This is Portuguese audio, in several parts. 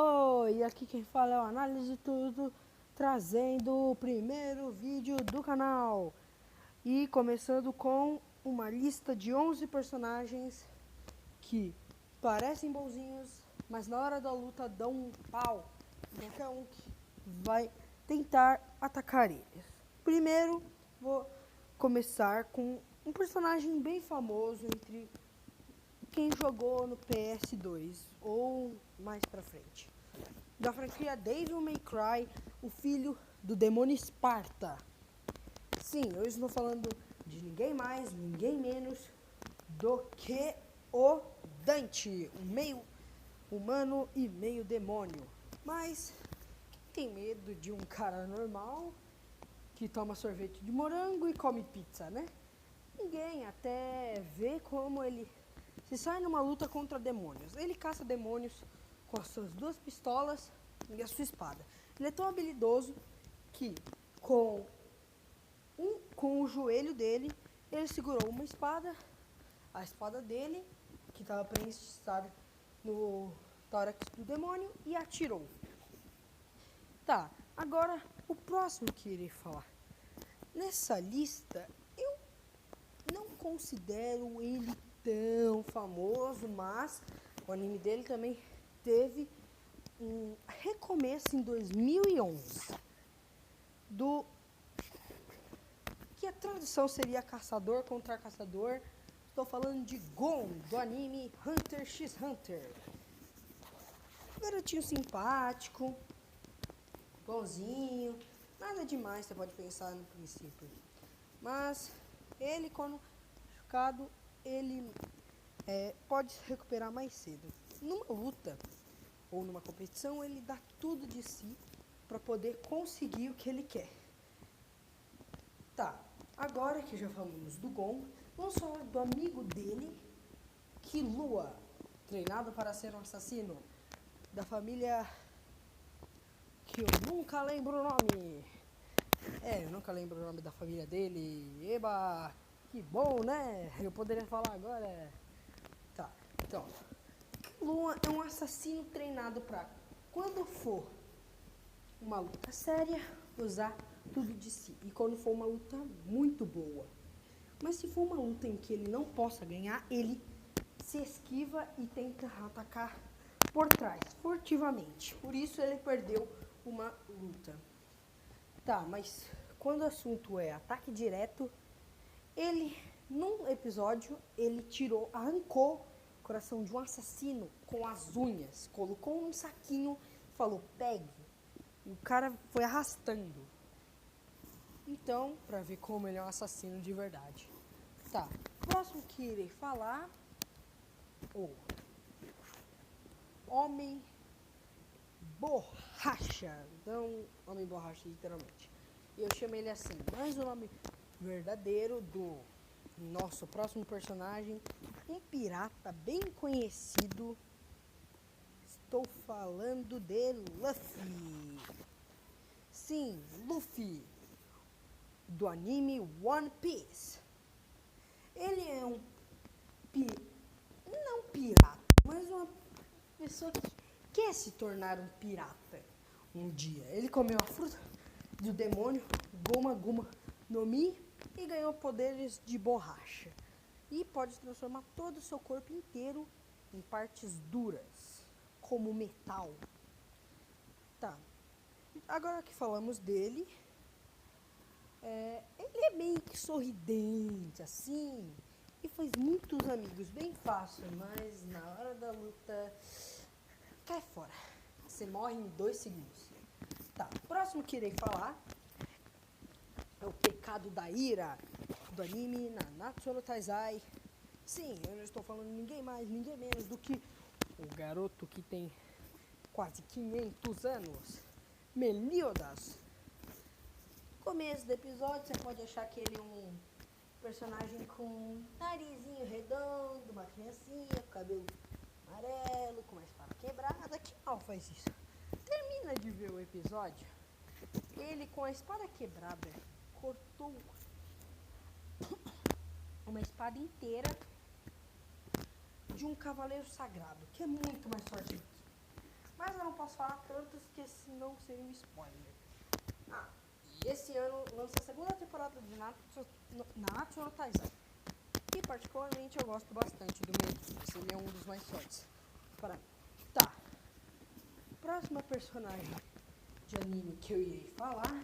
Oi, aqui quem fala é o Análise de Tudo, trazendo o primeiro vídeo do canal. E começando com uma lista de 11 personagens que parecem bonzinhos, mas na hora da luta dão um pau em qualquer um que vai tentar atacar eles. Primeiro, vou começar com um personagem bem famoso entre quem jogou no PS2 ou mais pra frente, da franquia Devil May Cry, o filho do demônio Esparta. Sim, eu estou falando de ninguém mais, ninguém menos do que o Dante, um meio humano e meio demônio. Mas quem tem medo de um cara normal que toma sorvete de morango e come pizza, né? Ninguém, até vê como ele se sai numa luta contra demônios. Ele caça demônios com as suas duas pistolas e a sua espada. Ele é tão habilidoso que com o joelho dele, ele segurou uma espada, a espada dele, que estava prensada no tórax do demônio, e atirou. Tá, agora o próximo que irei falar. Nessa lista, eu não considero ele tão famoso, mas o anime dele também teve um recomeço em 2011 do que a tradução seria caçador contra caçador. Estou falando de Gon, do anime Hunter x Hunter. Garotinho simpático, bonzinho, nada demais, você pode pensar no princípio. Mas ele, quando machucado, ele pode se recuperar mais cedo. Numa luta ou numa competição, ele dá tudo de si para poder conseguir o que ele quer. Tá, agora que já falamos do Gon, vamos falar do amigo dele, Killua, treinado para ser um assassino, da família que eu nunca lembro o nome. Eu nunca lembro o nome da família dele. Eba, que bom, né? Eu poderia falar agora. Tá, então, Killua é um assassino treinado para, quando for uma luta séria, usar tudo de si. E quando for uma luta muito boa. Mas se for uma luta em que ele não possa ganhar, ele se esquiva e tenta atacar por trás, furtivamente. Por isso ele perdeu uma luta. Tá, mas quando o assunto é ataque direto, ele, num episódio, ele arrancou o coração de um assassino com as unhas, colocou num saquinho e falou, pegue. E o cara foi arrastando. Então, pra ver como ele é um assassino de verdade. Tá, próximo que irei falar, o Homem Borracha. Não, Homem Borracha, literalmente. Eu chamei ele assim, mas o nome verdadeiro do nosso próximo personagem, um pirata bem conhecido. Estou falando de Luffy. Sim, Luffy, do anime One Piece. Ele é um não pirata, mas uma pessoa que quer se tornar um pirata um dia. Ele comeu a fruta do demônio Goma Guma no Mi e ganhou poderes de borracha. E pode transformar todo o seu corpo inteiro em partes duras, como metal. Tá, agora que falamos dele, ele é meio que sorridente, assim, e faz muitos amigos, bem fácil, mas na hora da luta, cai fora. Você morre em 2 segundos. Tá, próximo que irei falar é o Pecado da Ira, do anime Nanatsu no Taizai. Sim, eu não estou falando de ninguém mais, ninguém menos do que o garoto que tem quase 500 anos, Meliodas. No começo do episódio, você pode achar que ele é um personagem com um narizinho redondo, uma criancinha, com cabelo amarelo, com uma espada quebrada. Que mal faz isso? Termina de ver o episódio, ele com a espada quebrada cortou uma espada inteira de um cavaleiro sagrado, que é muito mais forte do que. Mas eu não posso falar tantos, que senão seria um spoiler. E esse ano lança a segunda temporada de Nanatsu no Taizai. E particularmente eu gosto bastante do Meio. Ele é um dos mais fortes para mim. Tá. Próxima personagem de anime que eu irei falar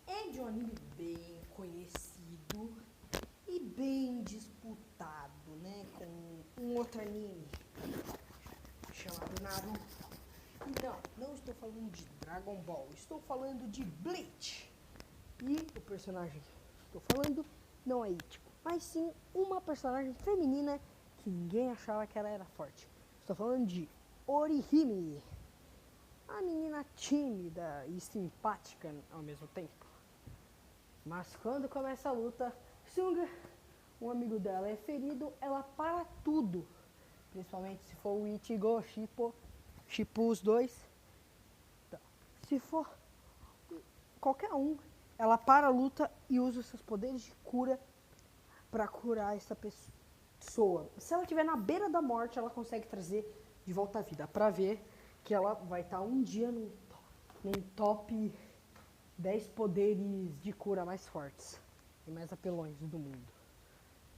é de um anime bem conhecido e bem disputado, né? Com um outro anime chamado Naruto. Não estou falando de Dragon Ball, estou falando de Bleach. E o personagem que estou falando não é Ichigo, mas sim uma personagem feminina que ninguém achava que ela era forte. Estou falando de Orihime, a menina tímida e simpática ao mesmo tempo. Mas quando começa a luta, Sunga, um amigo dela, é ferido, ela para tudo. Principalmente se for o Ichigo, Shippo os dois. Então, se for qualquer um, ela para a luta e usa os seus poderes de cura para curar essa pessoa. Se ela estiver na beira da morte, ela consegue trazer de volta à vida. Para ver que ela vai estar um dia num top 10 poderes de cura mais fortes e mais apelões do mundo,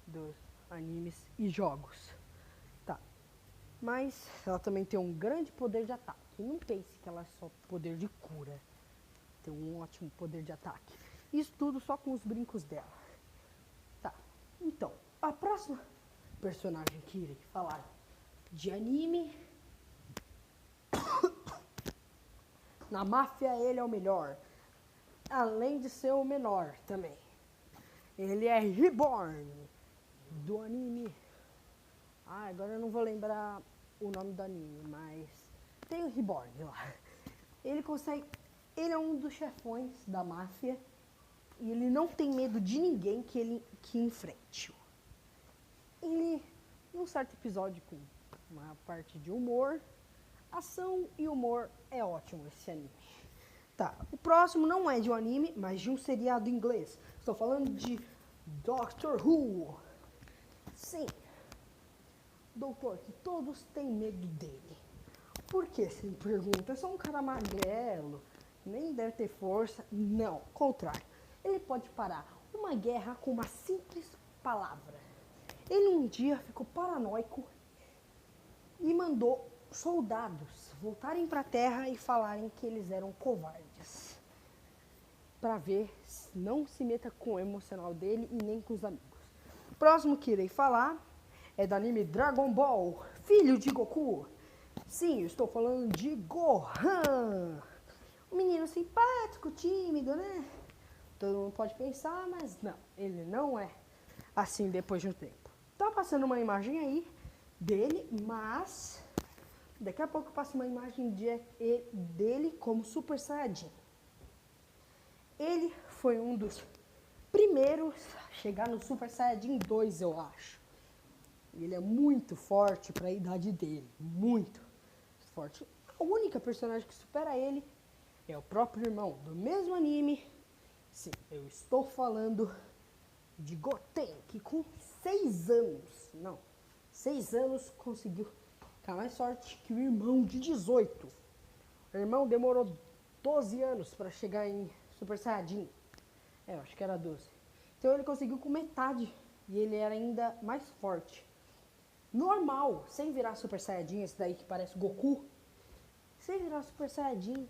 dos animes e jogos. Tá. Mas ela também tem um grande poder de ataque. Não pense que ela é só poder de cura. Tem um ótimo poder de ataque. Isso tudo só com os brincos dela. Tá. Então, a próxima personagem que irei falar de anime. Na máfia ele é o melhor. Além de ser o menor também. Ele é Reborn. Do anime. Agora eu não vou lembrar o nome do anime, mas tem o Reborn lá. Ele é um dos chefões da máfia e ele não tem medo de ninguém que enfrente-o. Ele, num certo episódio com uma parte de humor, ação e humor, é ótimo esse anime. Tá, o próximo não é de um anime, mas de um seriado inglês. Estou falando de Doctor Who. Sim, doutor, que todos têm medo dele. Por que, você me pergunta? É só um cara magrelo, nem deve ter força. Não, ao contrário. Ele pode parar uma guerra com uma simples palavra. Ele um dia ficou paranoico e mandou soldados voltarem para a Terra e falarem que eles eram covardes. Para ver, não se meta com o emocional dele e nem com os amigos. O próximo que irei falar é do anime Dragon Ball, filho de Goku. Sim, eu estou falando de Gohan. Um menino simpático, tímido, né? Todo mundo pode pensar, mas não, ele não é assim depois de um tempo. Tá passando uma imagem aí dele, mas daqui a pouco passa uma imagem dele como Super Saiyajin. Ele foi um dos primeiros a chegar no Super Saiyajin 2, eu acho. Ele é muito forte para a idade dele, muito forte. A única personagem que supera ele é o próprio irmão do mesmo anime. Sim, eu estou falando de Goten, que com 6 anos conseguiu ficar mais forte que o irmão de 18. O irmão demorou 12 anos para chegar em Super Saiyajin. Eu acho que era 12. Então ele conseguiu com metade e ele era ainda mais forte. Normal, sem virar Super Saiyajin, esse daí que parece Goku. Sem virar Super Saiyajin,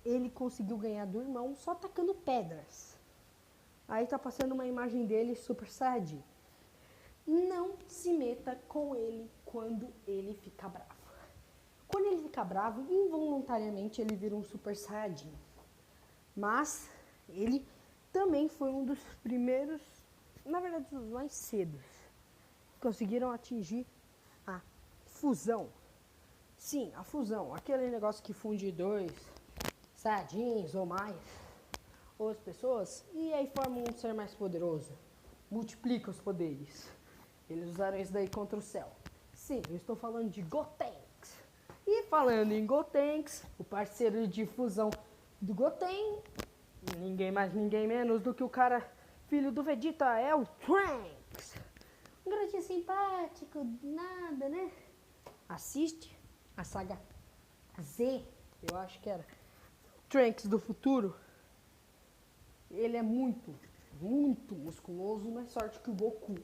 ele conseguiu ganhar do irmão só tacando pedras. Aí tá passando uma imagem dele Super Saiyajin. Não se meta com ele quando ele fica bravo. Quando ele fica bravo, involuntariamente ele vira um Super Saiyajin. Mas ele também foi um dos primeiros, na verdade dos mais cedos, conseguiram atingir a fusão. Sim, a fusão, aquele negócio que funde 2 Saiyajins ou mais, ou as pessoas, e aí forma um ser mais poderoso. Multiplica os poderes. Eles usaram isso daí contra o céu. Sim, eu estou falando de Gotenks. E falando em Gotenks, o parceiro de fusão do Goten, ninguém mais, ninguém menos do que o cara, filho do Vegeta, é o Trunks. Um garotinho simpático, nada, né? Assiste a saga Z, eu acho que era, Trunks do futuro, ele é muito musculoso, mais forte que o Goku.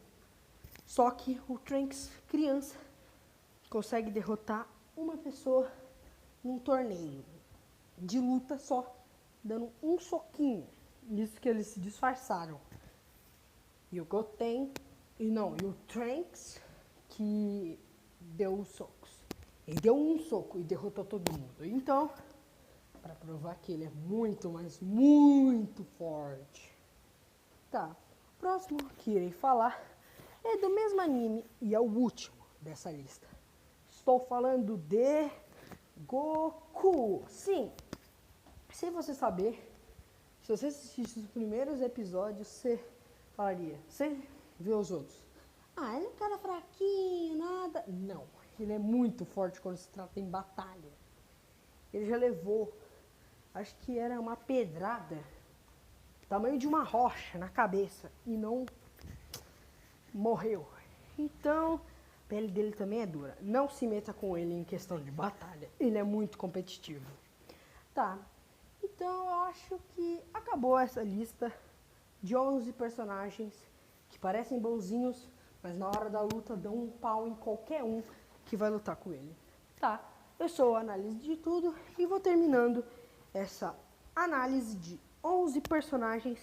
Só que o Trunks, criança, consegue derrotar uma pessoa num torneio de luta só, dando um soquinho. Isso que eles se disfarçaram. E o Goten, e o Trunks que deu os socos. Ele deu um soco e derrotou todo mundo. Então, para provar que ele é muito, mas muito forte. Tá, o próximo que irei falar é do mesmo anime e é o último dessa lista. Estou falando de Goku. Sim, sem você saber, se você assistisse os primeiros episódios, você falaria, você vê os outros. Ah, ele é um cara fraquinho, nada. Não, ele é muito forte quando se trata em batalha. Ele já levou, acho que era uma pedrada, tamanho de uma rocha na cabeça, e não morreu. Então, a pele dele também é dura. Não se meta com ele em questão de batalha. Ele é muito competitivo. Tá, então eu acho que acabou essa lista de 11 personagens que parecem bonzinhos, mas na hora da luta dão um pau em qualquer um que vai lutar com ele. Tá, eu sou o Análise de Tudo e vou terminando essa análise de 11 personagens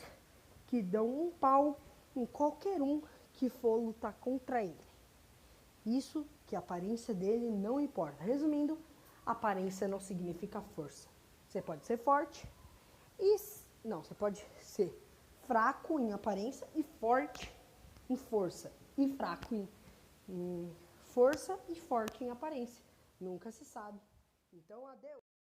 que dão um pau em qualquer um que for lutar contra ele. Isso que a aparência dele não importa. Resumindo, aparência não significa força. Você pode ser forte e... Não, você pode ser fraco em aparência e forte em força. E fraco em força e forte em aparência. Nunca se sabe. Então, adeus.